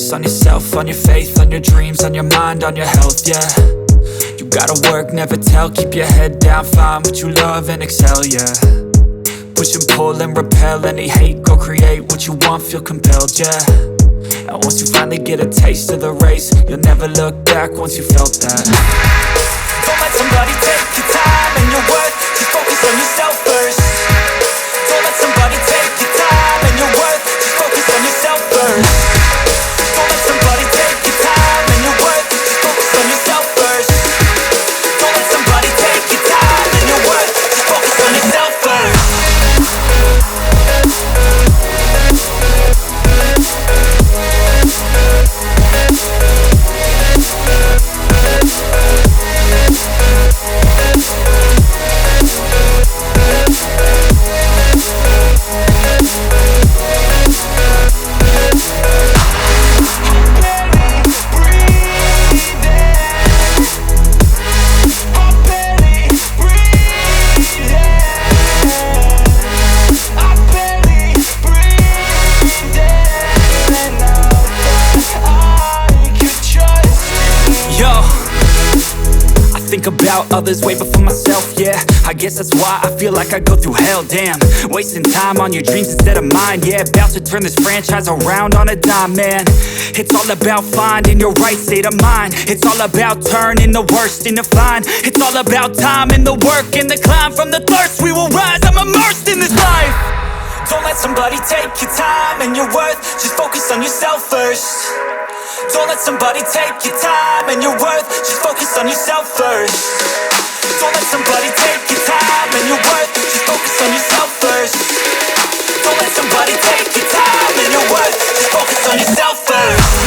focus on yourself, on your faith, on your dreams, on your mind, on your health, yeah. You gotta work, never tell, keep your head down, find what you love and excel, yeah. Push and pull and repel any hate, go create what you want, feel compelled, yeah. And once you finally get a taste of the race, you'll never look back once you felt that. Don't let somebody take your time and your worth, just focus on yourself first. Don't let somebody take your time and your worth, just focus on yourself first. Don't let somebody take your time and your worth, just focus on yourself first. Don't let somebody take your time and your worth, just focus on yourself first. Think about others way before myself, yeah. I guess that's why I feel like I go through hell, damn. Wasting time on your dreams instead of mine, yeah. About to turn this franchise around on a dime, man. It's all about finding your right state of mind. It's all about turning the worst into fine. It's all about time and the work and the climb. From the thirst we will rise, I'm immersed in this life. Don't let somebody take your time and your worth, just focus on yourself first. Don't let somebody take your time and your worth, just focus on yourself first. Don't let somebody take your time and your worth, just focus on yourself first. Don't let somebody take your time and your worth, just focus on yourself first.